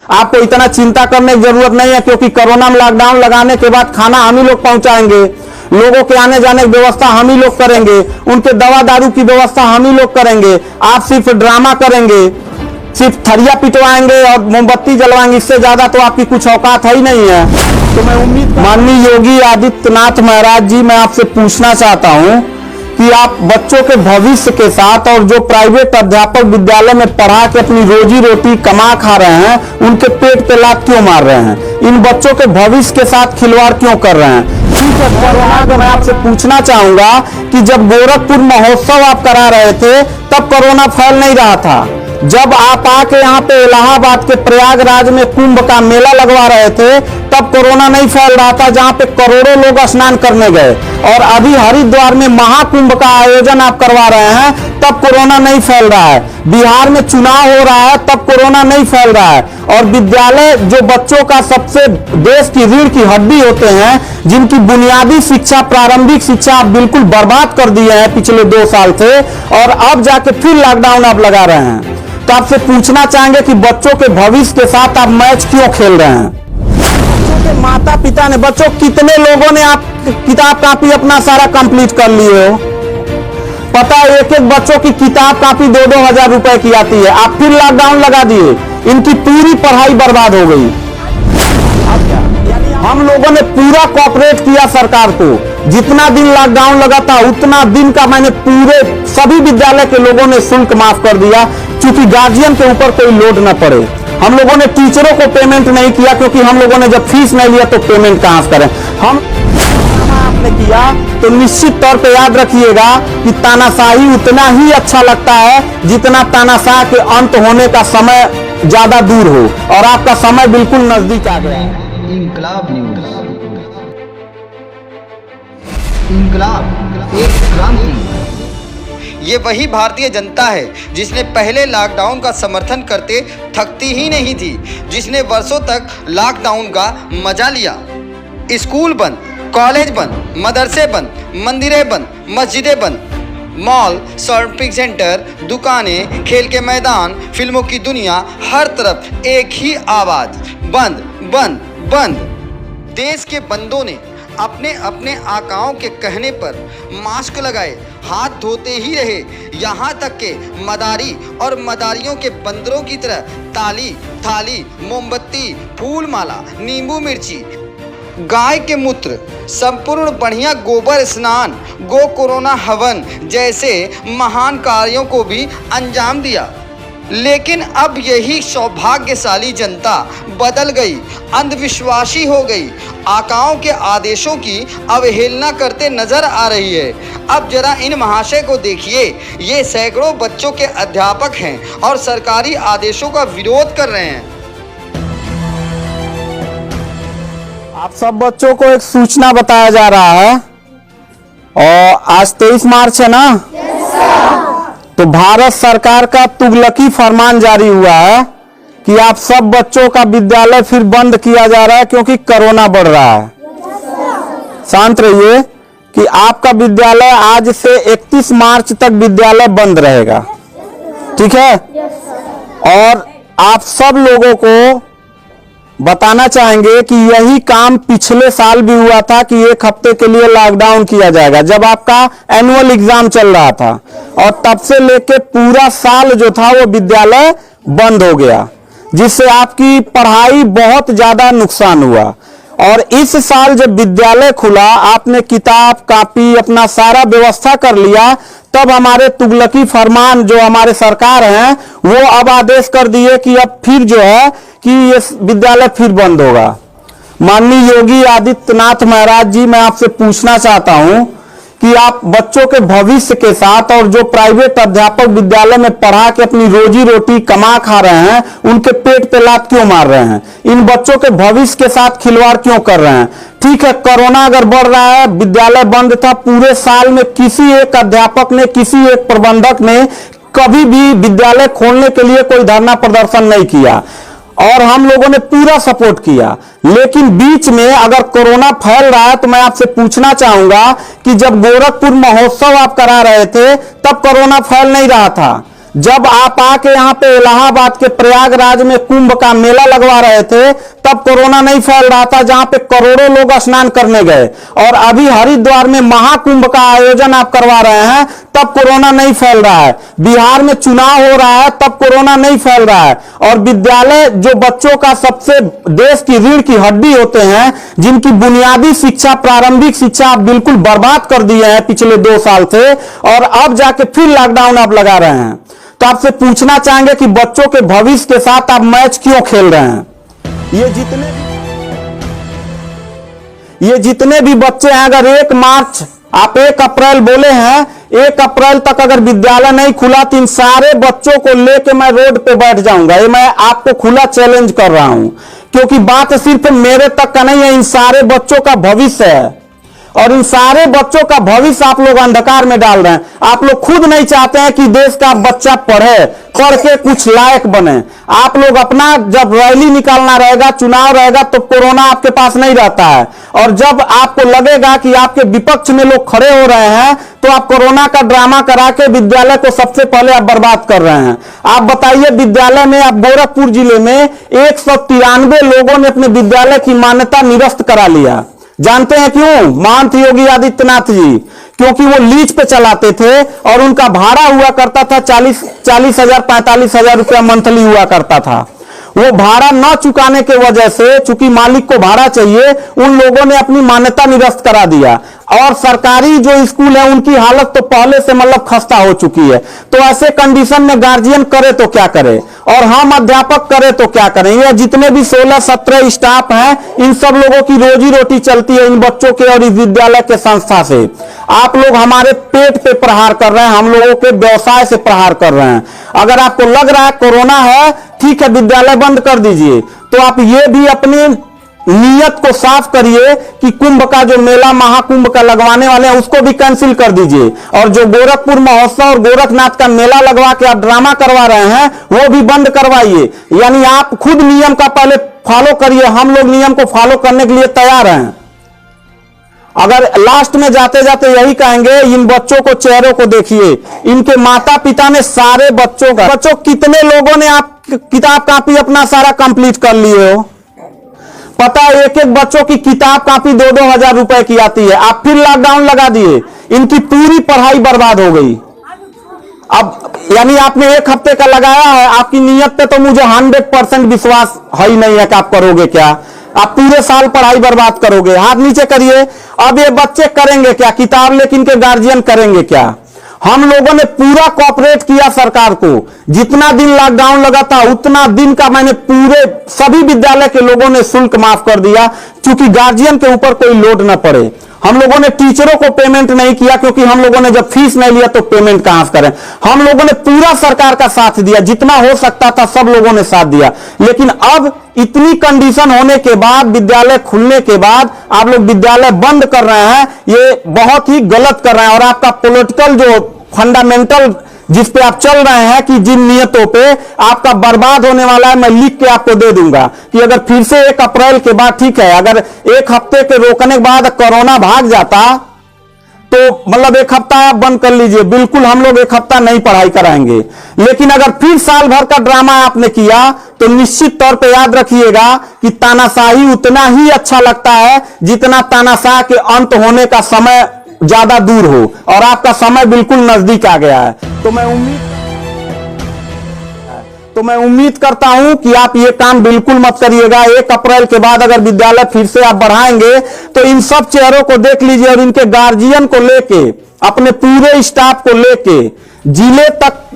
आपको इतना चिंता करने की जरूरत नहीं है, क्योंकि कोरोना में लॉकडाउन लगाने के बाद खाना हम ही लोग पहुंचाएंगे, लोगों के आने जाने की व्यवस्था हम ही लोग करेंगे, उनके दवा दारू की व्यवस्था हम ही लोग करेंगे। आप सिर्फ ड्रामा करेंगे, सिर्फ थरिया पिटवाएंगे और मोमबत्ती जलवाएंगे, इससे ज्यादा तो आपकी कुछ औकात है ही नहीं है। तो मैं उम्मीद, माननीय योगी आदित्यनाथ महाराज जी, मैं आपसे पूछना चाहता हूं कि आप बच्चों के भविष्य के साथ और जो प्राइवेट अध्यापक विद्यालय में पढ़ा के अपनी रोजी रोटी कमा खा रहे हैं, उनके पेट पे लात क्यों मार रहे हैं? इन बच्चों के भविष्य के साथ खिलवाड़ क्यों कर रहे हैं? ठीक है, कोरोना को मैं आपसे पूछना चाहूंगा कि जब गोरखपुर महोत्सव आप करा रहे थे तब कोरोना फैल नहीं रहा था। जब आप आके यहाँ पे इलाहाबाद के प्रयागराज में कुंभ का मेला लगवा रहे थे तब कोरोना नहीं फैल रहा था, जहाँ पे करोड़ों लोग स्नान करने गए। और अभी हरिद्वार में महाकुंभ का आयोजन आप करवा रहे हैं तब कोरोना नहीं फैल रहा है। बिहार में चुनाव हो रहा है तब कोरोना नहीं फैल रहा है। और विद्यालय जो बच्चों का सबसे देश की रीढ़ की हड्डी होते हैं, जिनकी बुनियादी शिक्षा, प्रारंभिक शिक्षा आप बिल्कुल बर्बाद कर दिए हैं पिछले 2 साल से, और अब जाके फिर लॉकडाउन आप लगा रहे हैं। तो आपसे पूछना चाहेंगे कि बच्चों के भविष्य के साथ आप मैच क्यों खेल रहे हैं? बच्चों के माता पिता ने, बच्चों कितने लोगों ने आप किताब कापी अपना सारा कंप्लीट कर लिए हो? पता है, एक एक बच्चों की किताब कापी 2-2 हजार रुपए की आती है। आप फिर लॉकडाउन लगा दिए, इनकी पूरी पढ़ाई बर्बाद हो गई। हम लोगों ने पूरा कोऑपरेट किया सरकार को, जितना दिन लॉकडाउन लगा था उतना दिन का मैंने पूरे सभी विद्यालय के लोगों ने शुल्क माफ कर दिया, क्योंकि गार्जियन के ऊपर कोई लोड न पड़े। हम लोगों ने टीचरों को पेमेंट नहीं किया, क्योंकि हम लोगों ने जब फीस नहीं लिया तो पेमेंट कहां से करें हम। आपने किया तो निश्चित तौर पे याद रखिएगा कि तानाशाही उतना ही अच्छा लगता है जितना तानाशाह के अंत होने का समय ज्यादा दूर हो, और आपका समय बिल्कुल नजदीक आ गया है। इंकलाब न्यूज, इंकलाब एक क्रांति। ये वही भारतीय जनता है जिसने पहले लॉकडाउन का समर्थन करते थकती ही नहीं थी, जिसने वर्षों तक लॉकडाउन का मजा लिया। स्कूल बंद, कॉलेज बंद, मदरसे बंद, मंदिरें बंद, मस्जिदें बंद, मॉल, शॉपिंग सेंटर, दुकानें, खेल के मैदान, फिल्मों की दुनिया, हर तरफ एक ही आवाज, बंद बंद बंद। देश के बंदों ने अपने अपने आकाओं के कहने पर मास्क लगाए, हाथ धोते ही रहे, यहाँ तक के मदारी और मदारियों के बंदरों की तरह ताली, थाली, मोमबत्ती, फूल माला, नींबू मिर्ची, गाय के मूत्र, संपूर्ण बढ़िया गोबर स्नान, गो कोरोना हवन जैसे महान कार्यों को भी अंजाम दिया। लेकिन अब यही सौभाग्यशाली जनता बदल गई, अंधविश्वासी हो गई, आकाओं के आदेशों की अवहेलना करते नजर आ रही है। अब जरा इन महाशय को देखिए, ये सैकड़ों बच्चों के अध्यापक हैं और सरकारी आदेशों का विरोध कर रहे हैं। आप सब बच्चों को एक सूचना बताया जा रहा है, और आज 23 मार्च है ना? तो भारत सरकार का तुगलकी फरमान जारी हुआ है कि आप सब बच्चों का विद्यालय फिर बंद किया जा रहा है, क्योंकि कोरोना बढ़ रहा है। शांत रहिए कि आपका विद्यालय आज से 31 मार्च तक विद्यालय बंद रहेगा, ठीक है? और आप सब लोगों को बताना चाहेंगे कि यही काम पिछले साल भी हुआ था कि 1 हफ्ते के लिए लॉकडाउन किया जाएगा, जब आपका एनुअल एग्जाम चल रहा था, और तब से लेके पूरा साल जो था वो विद्यालय बंद हो गया, जिससे आपकी पढ़ाई बहुत ज्यादा नुकसान हुआ। और इस साल जब विद्यालय खुला, आपने किताब कापी अपना सारा व्यवस्था कर लिया, तब हमारे तुगलकी फरमान जो हमारे सरकार हैं वो अब आदेश कर दिए कि अब फिर जो है कि ये विद्यालय फिर बंद होगा। माननीय योगी आदित्यनाथ महाराज जी, मैं आपसे पूछना चाहता हूं कि आप बच्चों के भविष्य के साथ और जो प्राइवेट अध्यापक विद्यालय में पढ़ा के अपनी रोजी रोटी कमा खा रहे हैं, उनके पेट पे लात क्यों मार रहे हैं? इन बच्चों के भविष्य के साथ खिलवाड़ क्यों कर रहे हैं? ठीक है, कोरोना अगर बढ़ रहा है, विद्यालय बंद था, पूरे साल में किसी एक अध्यापक ने, किसी एक प्रबंधक ने कभी भी विद्यालय खोलने के लिए कोई धरना प्रदर्शन नहीं किया, और हम लोगों ने पूरा सपोर्ट किया। लेकिन बीच में अगर कोरोना फैल रहा है तो मैं आपसे पूछना चाहूंगा कि जब गोरखपुर महोत्सव आप करा रहे थे तब कोरोना फैल नहीं रहा था। जब आप आके यहाँ पे इलाहाबाद के प्रयागराज में कुंभ का मेला लगवा रहे थे तब कोरोना नहीं फैल रहा था, जहां पे करोड़ों लोग स्नान करने गए। और अभी हरिद्वार में महाकुंभ का आयोजन आप करवा रहे हैं तब कोरोना नहीं फैल रहा है। बिहार में चुनाव हो रहा है तब कोरोना नहीं फैल रहा है। और विद्यालय जो बच्चों का सबसे देश की रीढ़ की हड्डी होते हैं, जिनकी बुनियादी शिक्षा, प्रारंभिक शिक्षा आप बिल्कुल बर्बाद कर दिए हैं पिछले 2 साल से, और अब जाके फिर लॉकडाउन आप लगा रहे हैं। तो आपसे पूछना चाहेंगे कि बच्चों के भविष्य के साथ आप मैच क्यों खेल रहे हैं? ये जितने भी बच्चे हैं, अगर 1 मार्च आप 1 अप्रैल बोले हैं, 1 अप्रैल तक अगर विद्यालय नहीं खुला तो इन सारे बच्चों को लेके मैं रोड पे बैठ जाऊंगा। ये मैं आपको खुला चैलेंज कर रहा हूं, क्योंकि बात सिर्फ मेरे तक का नहीं है, इन सारे बच्चों का भविष्य है। और इन सारे बच्चों का भविष्य आप लोग अंधकार में डाल रहे हैं। आप लोग खुद नहीं चाहते हैं कि देश का बच्चा पढ़े, पढ़ के कुछ लायक बने। आप लोग अपना, जब रैली निकालना रहेगा, चुनाव रहेगा, तो कोरोना आपके पास नहीं रहता है। और जब आपको लगेगा कि आपके विपक्ष में लोग खड़े हो रहे हैं तो आप कोरोना का ड्रामा करा के विद्यालय को सबसे पहले आप बर्बाद कर रहे हैं। आप बताइए, विद्यालय में, आप गोरखपुर जिले में 193 लोगों ने अपने विद्यालय की मान्यता निरस्त करा लिया। जानते हैं क्यों? महंत योगी आदित्यनाथ जी, क्योंकि वो लीज पे चलाते थे और उनका भाड़ा हुआ करता था 40,000 45,000 रुपया मंथली हुआ करता था। वो भाड़ा न चुकाने के वजह से, चूंकि मालिक को भाड़ा चाहिए, उन लोगों ने अपनी मान्यता निरस्त करा दिया। और सरकारी जो स्कूल है उनकी हालत तो पहले से मतलब खस्ता हो चुकी है। तो ऐसे कंडीशन में गार्जियन करे तो क्या करे, और हम अध्यापक करे तो क्या करें? ये जितने भी 16-17 स्टाफ हैं, इन सब लोगों की रोजी रोटी चलती है इन बच्चों के और इस विद्यालय के संस्था से। आप लोग हमारे पेट पे प्रहार कर रहे हैं, हम लोगों के व्यवसाय से प्रहार कर रहे हैं। अगर आपको लग रहा है कोरोना है, ठीक है, विद्यालय बंद कर दीजिए, तो आप ये भी अपनी नियत को साफ करिए कि कुंभ का जो मेला, महाकुंभ का लगवाने वाले हैं, उसको भी कैंसिल कर दीजिए। और जो गोरखपुर महोत्सव और गोरखनाथ का मेला लगवा के आप ड्रामा करवा रहे हैं, वो भी बंद करवाइए। यानी आप खुद नियम का पहले फॉलो करिए, हम लोग नियम को फॉलो करने के लिए तैयार हैं। अगर लास्ट में जाते जाते यही कहेंगे, इन बच्चों को, चेहरों को देखिए, इनके माता पिता ने सारे बच्चों का, बच्चों कितने लोगों ने आप किताब कापी अपना सारा कंप्लीट कर लिए हो? पता है, एक एक बच्चों की किताब कापी 2-2 हजार रुपए की आती है। आप फिर लॉकडाउन लगा दिए, इनकी पूरी पढ़ाई बर्बाद हो गई। अब यानी आपने 1 हफ्ते का लगाया है, आपकी नियत पे तो मुझे 100% विश्वास है ही नहीं है कि आप करोगे क्या। आप पूरे साल पढ़ाई बर्बाद करोगे। हाथ नीचे करिए। अब ये बच्चे करेंगे क्या? किताब लेकिन के गार्जियन करेंगे क्या? हम लोगों ने पूरा कोऑपरेट किया सरकार को। जितना दिन लॉकडाउन लगा था उतना दिन का मैंने पूरे सभी विद्यालय के लोगों ने शुल्क माफ कर दिया, क्योंकि गार्जियन के ऊपर कोई लोड न पड़े। हम लोगों ने टीचरों को पेमेंट नहीं किया, क्योंकि हम लोगों ने जब फीस नहीं लिया तो पेमेंट कहां से करें। हम लोगों ने पूरा सरकार का साथ दिया, जितना हो सकता था सब लोगों ने साथ दिया। लेकिन अब इतनी कंडीशन होने के बाद, विद्यालय खुलने के बाद आप लोग विद्यालय बंद कर रहे हैं, ये बहुत ही गलत कर रहे हैं। और आपका पॉलिटिकल जो फंडामेंटल जिस पे आप चल रहे हैं, कि जिन नियतों पे आपका बर्बाद होने वाला है, मैं लिख के आपको दे दूंगा कि अगर फिर से 1 अप्रैल के बाद, ठीक है, अगर 1 हफ्ते के रोकने के बाद कोरोना भाग जाता तो मतलब 1 हफ्ता आप बंद कर लीजिए, बिल्कुल हम लोग 1 हफ्ता नहीं पढ़ाई कराएंगे। लेकिन अगर फिर साल भर का ड्रामा आपने किया तो निश्चित तौर पे याद रखिएगा कि तानाशाही उतना ही अच्छा लगता है जितना तानाशाह के अंत होने का समय ज्यादा दूर हो, और आपका समय बिल्कुल नजदीक आ गया है। तो मैं उम्मीद करता हूं कि आप ये काम बिल्कुल मत करिएगा। 1 अप्रैल के बाद अगर विद्यालय फिर से आप बढ़ाएंगे तो इन सब चेहरों को देख लीजिए, और इनके गार्जियन को लेके, अपने पूरे स्टाफ को लेके,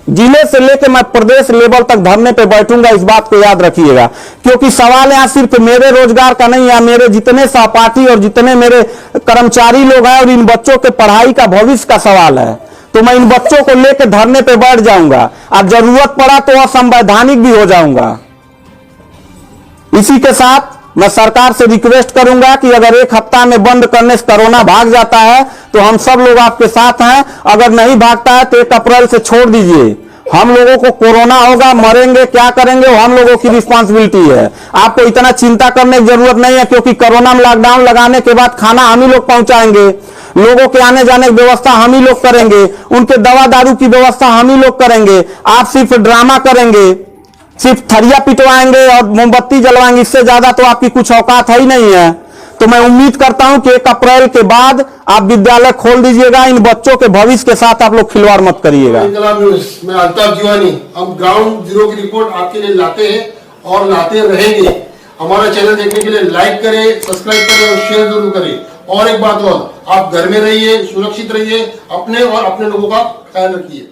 जिले से लेके मैं प्रदेश लेवल तक धरने पे बैठूंगा। इस बात को याद रखिएगा, क्योंकि सवाल यहां सिर्फ मेरे रोजगार का नहीं है, मेरे जितने सहपाठी और जितने मेरे कर्मचारी लोग हैं और इन बच्चों के पढ़ाई का, भविष्य का सवाल है। तो मैं इन बच्चों को लेकर धरने पे बैठ जाऊंगा, और जरूरत पड़ा तो असंवैधानिक भी हो जाऊंगा। इसी के साथ मैं सरकार से रिक्वेस्ट करूंगा कि अगर 1 हफ्ता में बंद करने से कोरोना भाग जाता है तो हम सब लोग आपके साथ हैं। अगर नहीं भागता है तो 1 अप्रैल से छोड़ दीजिए, हम लोगों को कोरोना होगा, मरेंगे, क्या करेंगे, वो हम लोगों की रिस्पांसिबिलिटी है। आपको इतना चिंता करने की जरूरत नहीं है, क्योंकि कोरोना में लॉकडाउन लगाने के बाद खाना हम ही लोग पहुंचाएंगे, लोगों के आने जाने की व्यवस्था हम ही लोग करेंगे, उनके दवा दारू की व्यवस्था हम ही लोग करेंगे। आप सिर्फ ड्रामा करेंगे, सिर्फ थरिया पिटवाएंगे और मोमबत्ती जलवाएंगे, इससे ज्यादा तो आपकी कुछ औकात है ही नहीं है। तो मैं उम्मीद करता हूं कि 1 अप्रैल के बाद आप विद्यालय खोल दीजिएगा। इन बच्चों के भविष्य के साथ आप लोग खिलवाड़ मत करिएगा। इनकलाब न्यूज़ में अल्ताफ जीवानी, हम ग्राउंड जीरो की रिपोर्ट आपके लिए लाते हैं और लाते रहेंगे। हमारा चैनल देखने के लिए लाइक करें, सब्सक्राइब करें और शेयर जरूर करें। और एक बात और, आप घर में रहिए, सुरक्षित रहिए, अपने और अपने लोगों का ख्याल रखिए।